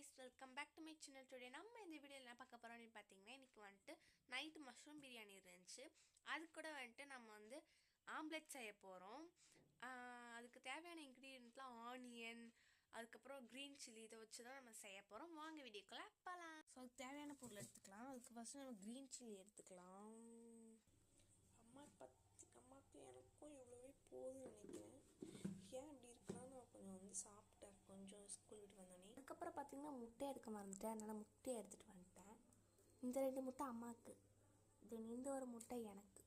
guys, welcome back to my channel. Today நம்ம இந்த வீடியோல என்ன பார்க்க போறோம்னு பாத்தீங்கன்னா இன்னைக்கு வந்துட்டு நைட் மஷ்ரூம் பிரியாணி இருந்துச்சு. அது கூட வந்துட்டு நம்ம வந்து ஆம்லெட் செய்ய போறோம். அதுக்கு தேவையான இன்கிரிடியன்ட்லாம் ஆனியன், அதுக்கப்புறம் கிரீன் சில்லி இதை வச்சு தான் நம்ம செய்ய போறோம். வாங்க வீடியோக்குள்ள போலாம். ஸோ அதுக்கு தேவையான பொருள் எடுத்துக்கலாம். அதுக்கு ஃபர்ஸ்ட் நம்ம கிரீன் சில்லி எடுத்துக்கலாம். அம்மாவுக்கு எனக்கும் இவ்வளோவே போதும்னு நினைக்கிறேன். ஏன் இப்படி இருக்குன்னா நான் கொஞ்சம் வந்து சாப்பிட்டேன் கொஞ்சம் ஸ்கூல் விட்டு வந்தோடனே. அதுக்கப்புறம் பார்த்தீங்கன்னா முட்டை எடுக்க மறந்துட்டேன். அதனால் முட்டையை எடுத்துகிட்டு வந்துட்டேன். இந்த 2 முட்டை அம்மாவுக்கு, தென் இந்த ஒரு முட்டை எனக்கு.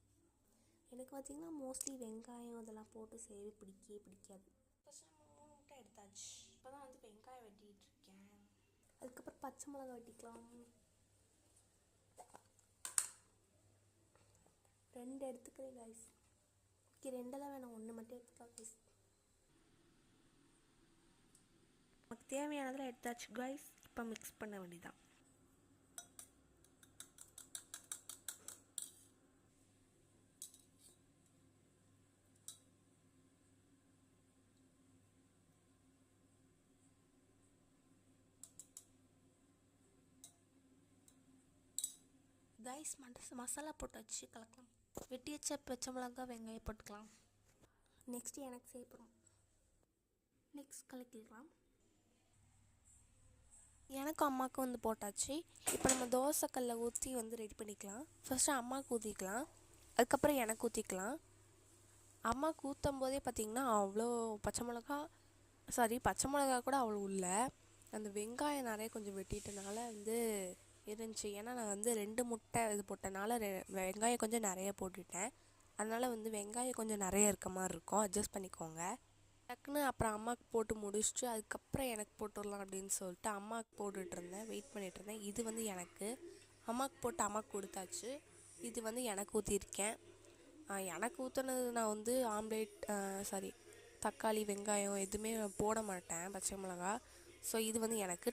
எனக்கு பார்த்திங்கன்னா மோஸ்ட்லி வெங்காயம் இதெல்லாம் போட்டு செய்யவே பிடிக்காது. ஃபஸ்ட் நம்ம 3 முட்டை எடுத்தாச்சு. இப்போ தான் வந்து வெங்காயம் வெட்டிகிட்டு இருக்கேன். அதுக்கப்புறம் பச்சை மிளகாய் வெட்டிக்கலாம். 2 எடுத்துக்கிறேன் கைஸ். ஓகே 2 தான் வேணும், 1 மட்டும் எடுத்துக்கலாம் கைஸ். நமக்கு தேவையானதில் எடுத்தாச்சு கைஸ். இப்போ மிக்ஸ் பண்ண வேண்டியதான். கைஸ் மசாலா போட்டு வச்சு கலக்கலாம். வெட்டி வச்ச பச்சை மிளகாய் வெங்காயம் போட்டுக்கலாம். நெக்ஸ்ட் எனக்கு சேர்ப்போம். நெக்ஸ்ட் கலக்கிடலாம். எனக்கும் அம்மாவுக்கும் வந்து போட்டாச்சு. இப்போ நம்ம தோசைக்கல்ல ஊற்றி வந்து ரெடி பண்ணிக்கலாம். ஃபஸ்ட்டு அம்மாவுக்கு ஊற்றிக்கலாம், அதுக்கப்புறம் எனக்கு ஊற்றிக்கலாம். அம்மாவுக்கு ஊற்றும் போதே பார்த்திங்கன்னா அவ்வளோ பச்சை மிளகா கூட அவ்வளோ இல்லை. அந்த வெங்காயம் நிறைய கொஞ்சம் வெட்டிட்டனால வந்து இருந்துச்சு. ஏன்னா நான் வந்து 2 முட்டை இது போட்டனால வெங்காயம் கொஞ்சம் நிறைய போட்டுட்டேன். அதனால் வந்து வெங்காயம் கொஞ்சம் நிறைய இருக்க மாதிரி இருக்கும், அட்ஜஸ்ட் பண்ணிக்கோங்க. டக்குன்னு அப்புறம் அம்மாவுக்கு போட்டு முடிச்சுட்டு அதுக்கப்புறம் எனக்கு போட்டுடலாம் அப்படின்னு சொல்லிட்டு அம்மாவுக்கு போட்டுட்ருந்தேன், வெயிட் பண்ணிகிட்ருந்தேன். இது வந்து எனக்கு அம்மாவுக்கு போட்டு அம்மாவுக்கு கொடுத்தாச்சு. இது வந்து எனக்கு ஊற்றிருக்கேன். எனக்கு ஊற்றுனது நான் வந்து தக்காளி வெங்காயம் எதுவுமே போட மாட்டேன், பச்சை மிளகா. ஸோ இது வந்து எனக்கு